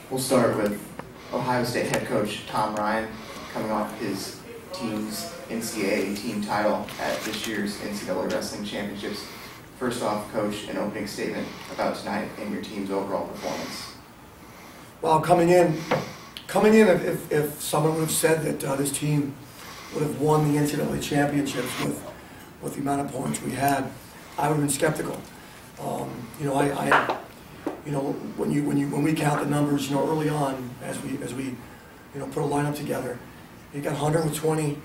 We'll start with Ohio State head coach Tom Ryan coming off his team's NCAA team title at this year's NCAA Wrestling Championships. First off, Coach, an opening statement about tonight and your team's overall performance. Well, coming in, if someone would have said that this team would have won the NCAA championships with the amount of points we had, I would have been skeptical. When we count the numbers, early on as we put a lineup together, you got 100 with 20.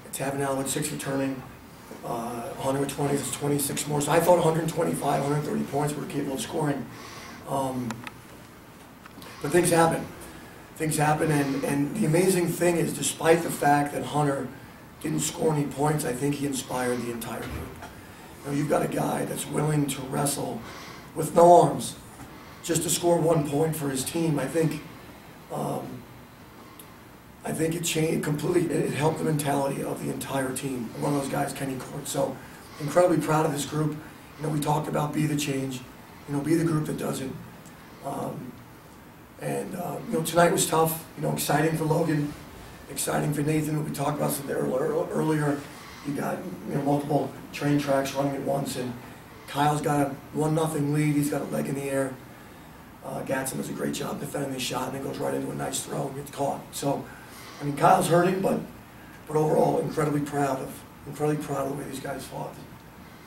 It's having now with 6 returning. 100 with 20 is 26 more. So I thought 125, 130 points we were capable of scoring. But things happen. Things happen, and the amazing thing is, despite the fact that Hunter didn't score any points, I think he inspired the entire group. You've got a guy that's willing to wrestle with no arms just to score 1 point for his team. I think it changed completely. It helped the mentality of the entire team. One of those guys, Kenny Court. So incredibly proud of this group. We talked about be the change. Be the group that does it. Tonight was tough. Exciting for Logan, exciting for Nathan. We talked about some earlier. You got multiple train tracks running at once, and Kyle's got a 1-0 lead. He's got a leg in the air. Gatson does a great job defending the shot, and then goes right into a nice throw and gets caught. So, Kyle's hurting, but overall, incredibly proud of the way these guys fought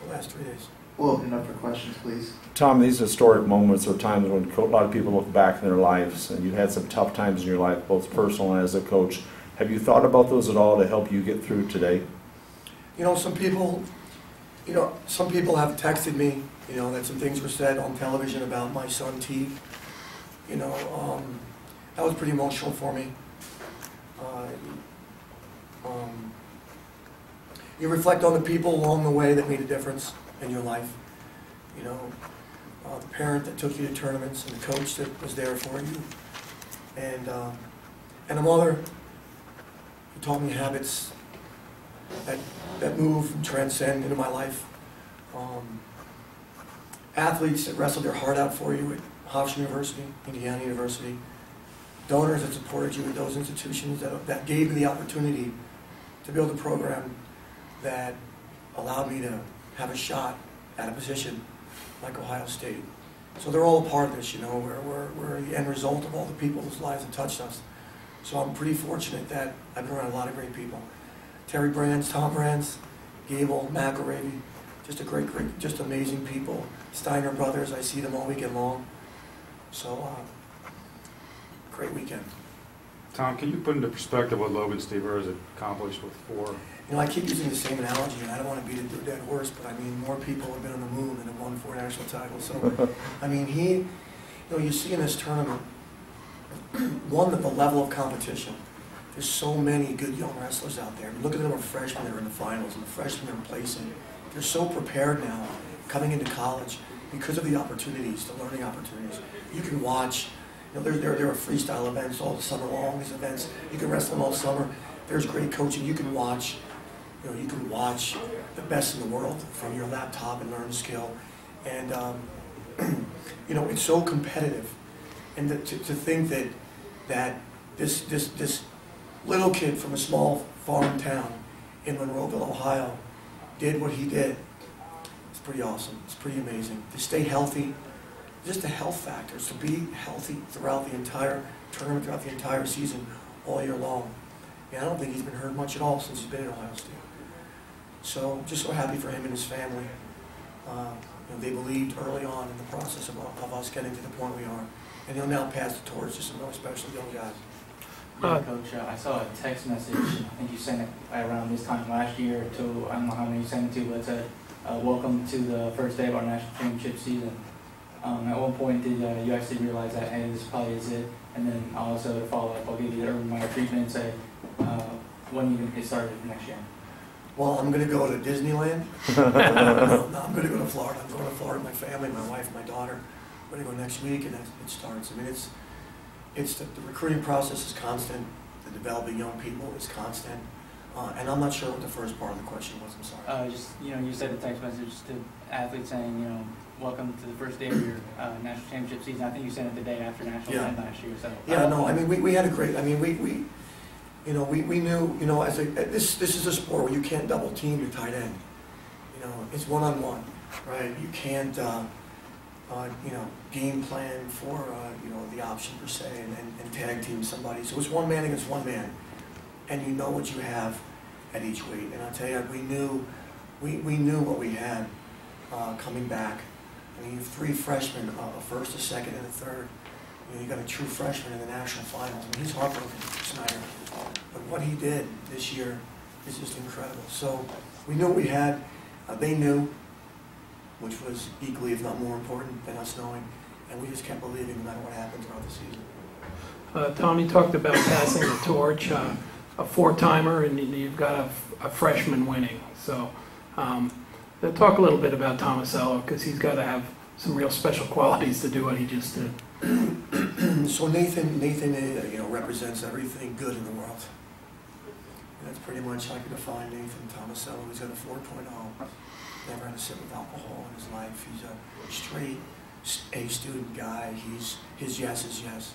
the last 3 days. We'll open it up for questions, please. Tom, these historic moments are times when a lot of people look back in their lives, and you had some tough times in your life, both personal and as a coach. Have you thought about those at all to help you get through today? Some people have texted me, that some things were said on television about my son T. That was pretty emotional for me. You reflect on the people along the way that made a difference in your life. The parent that took you to tournaments, and the coach that was there for you, and a mother who taught me habits that move and transcend into my life. Athletes that wrestled their heart out for you at Hofstra University, Indiana University. Donors that supported you at those institutions that gave me the opportunity to build a program that allowed me to have a shot at a position like Ohio State. So they're all a part of this, we're the end result of all the people whose lives have touched us. So I'm pretty fortunate that I've been around a lot of great people. Terry Brands, Tom Brands, Gable, McElravy, just amazing people. Steiner brothers, I see them all weekend long. So, great weekend. Tom, can you put into perspective what Logan Stieber has accomplished with 4? I keep using the same analogy, and I don't want to beat a dead horse, but more people have been on the moon and have won 4 national titles. So, you see in this tournament, one, that the level of competition. There's so many good young wrestlers out there. Look at the number of freshmen that are in the finals and the freshmen that are placing. They're so prepared now coming into college because of the opportunities, the learning opportunities. You can watch, there are freestyle events all summer long, these events. You can wrestle them all summer. There's great coaching. You can watch, the best in the world from your laptop and learn skill. And, it's so competitive. And to think that this little kid from a small farm town in Monroeville, Ohio, did what he did. It's pretty awesome. It's pretty amazing. To stay healthy, just the health factors, to be healthy throughout the entire tournament, throughout the entire season, all year long. I don't think he's been hurt much at all since he's been at Ohio State. So just so happy for him and his family. They believed early on in the process of us getting to the point we are. And he'll now pass the torch to some really special young guys. Coach, I saw a text message, I think you sent it around this time last year to, I don't know how many you sent it to, but it said, welcome to the first day of our national championship season. At one point, did you actually realize that, hey, this probably is it? And then also to follow up, I'll give you the urban meyer treatment and say, when are you going to get started next year? Well, I'm going to go to Disneyland. No, I'm going to go to Florida. I'm going to Florida with my family, my wife, my daughter. I'm going to go next week, and it starts. The recruiting process is constant. The developing young people is constant. And I'm not sure what the first part of the question was, I'm sorry. Just, you said a text message to athletes saying, welcome to the first day of your national championship season. I think you sent it the day after national Yeah. night last year. So Yeah, no, I mean, we had a great, I mean, we knew, as this is a sport where you can't double team your tight end. It's one-on-one, right? You can't, game plan for, the option per se and tag team somebody. So it's one man against one man. And you know what you have at each weight. And I'll tell you, we knew what we had coming back. I mean, you have 3 freshmen, a first, a second, and a third. You got a true freshman in the national finals. I mean, he's heartbroken, Snyder. But what he did this year is just incredible. So we knew what we had. They knew, which was equally, if not more important than us knowing. And we just kept believing no matter what happened throughout the season. Tom, you talked about passing the torch, a 4-timer, and you've got a freshman winning. So talk a little bit about Tomasello, because he's got to have some real special qualities to do what he just did. So Nathan, represents everything good in the world. And that's pretty much how I could define Nathan Tomasello. He's got a 4.0. Never had a sip of alcohol in his life. He's a straight A student guy. His yes is yes.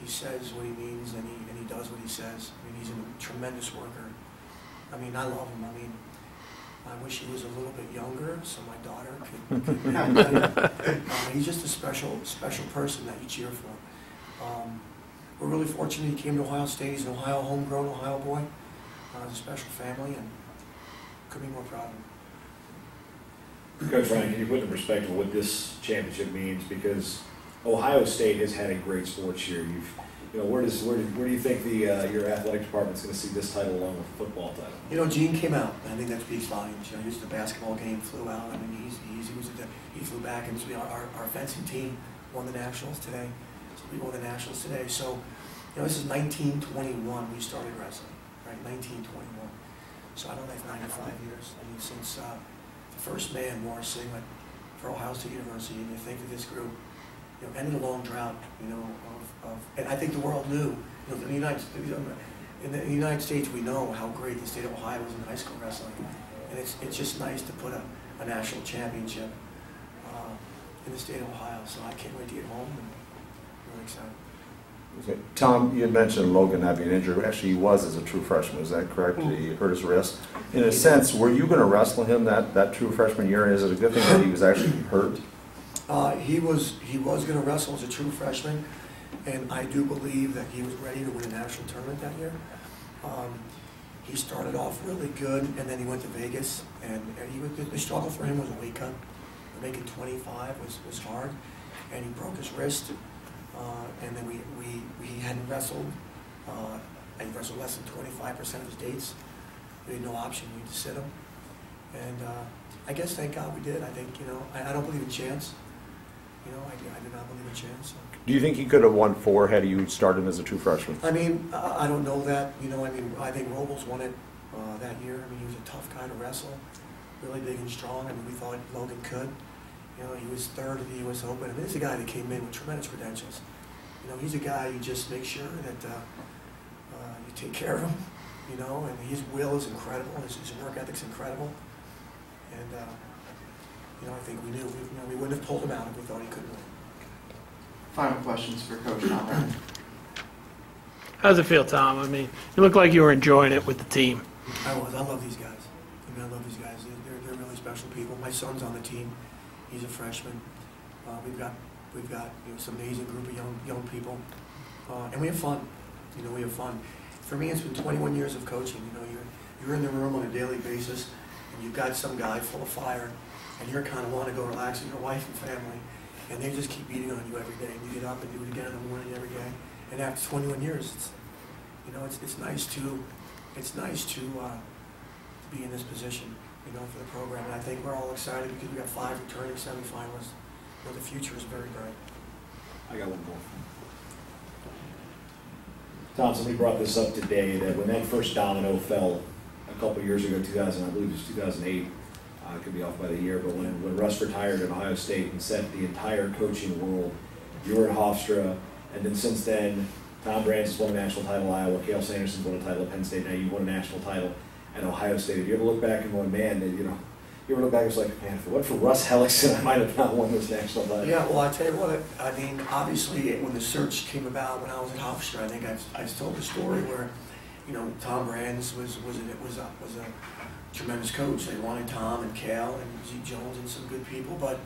He says what he means, and he does what he says. I mean, he's a tremendous worker. I mean, I love him. I mean, I wish he was a little bit younger so my daughter could he's just a special person that you cheer for. We're really fortunate he came to Ohio State. He's an homegrown Ohio boy. He's a special family, and couldn't be more proud of him. Coach Ryan, can you put in perspective what this championship means? Because Ohio State has had a great sports year. Where do you think your athletic department's going to see this title along with the football title? Gene came out, and I think that speaks volumes. Just the basketball game flew out. I mean, he flew back, and our fencing team won the nationals today. So we won the nationals today. So, this is 1921 we started wrestling, right? 1921. So I don't know, that's 95 years. I mean, since the first man wore a singlet for Ohio State University, and you think of this group, ended a long drought, and I think the world knew, in the United States, we know how great the state of Ohio is in high school wrestling, and it's just nice to put a national championship in the state of Ohio. So I can't wait to get home, and I'm really excited. Okay. Tom, you had mentioned Logan not being injured. Actually, he was as a true freshman. Is that correct? He hurt his wrist. In a sense, were you going to wrestle him that true freshman year? And is it a good thing that he was actually hurt? He was going to wrestle as a true freshman, and I do believe that he was ready to win a national tournament that year. He started off really good, and then he went to Vegas, and the struggle for him was a weight cut. Making 25 was hard, and he broke his wrist. And then he hadn't wrestled. And he wrestled less than 25% of his dates. We had no option. We had to sit him. And I guess thank God we did. I think I don't believe in chance. I do not believe in chance. So. Do you think he could have won 4 had you started him as a true freshman? I mean, I don't know that. I think Robles won it that year. I mean, he was a tough guy to wrestle, really big and strong. I mean, we thought Logan could. He was third at the U.S. Open. I mean, he's a guy that came in with tremendous credentials. He's a guy you just make sure that you take care of him, and his will is incredible. His work ethic's incredible. And, I think we knew, we wouldn't have pulled him out if we thought he couldn't win. Final questions for Coach Tom Ryan. How's it feel, Tom? I mean, you look like you were enjoying it with the team. I was. I love these guys. I love these guys. They're really special people. My son's on the team. He's a freshman. We've got some amazing group of young people, and we have fun. We have fun. For me, it's been 21 years of coaching. You're in the room on a daily basis, and you've got some guy full of fire, and you're kind of want to go relax with your wife and family, and they just keep beating on you every day. And you get up and do it again in the morning every day. And after 21 years, it's nice to be in this position, for the program. And I think we're all excited because we got 5 returning semifinalists. The future is very bright. I got one more. Tom, somebody brought this up today, that when that first domino fell a couple years ago, I believe it was 2008, I could be off by the year, but when Russ retired at Ohio State and set the entire coaching world, you were at Hofstra, and then since then, Tom Brands won a national title at Iowa. Cale Sanderson's won a title at Penn State. Now you won a national title at Ohio State. If you ever look back and go, man, you know, you ever look back and it's like, man, if it weren't for Russ Hellickson, I might have not won this national title. Yeah, well, I tell you what, I mean, obviously, when the search came about when I was at Hofstra, I think I've told the story where, you know, Tom Brands was a tremendous coach. They wanted Tom and Cale and Zeke Jones and some good people, but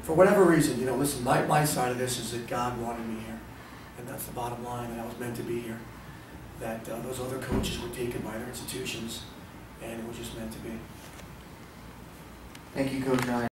for whatever reason, you know, listen, my side of this is that God wanted me here, and that's the bottom line, that I was meant to be here. That those other coaches were taken by their institutions, and it was just meant to be. Thank you, Coach Ryan.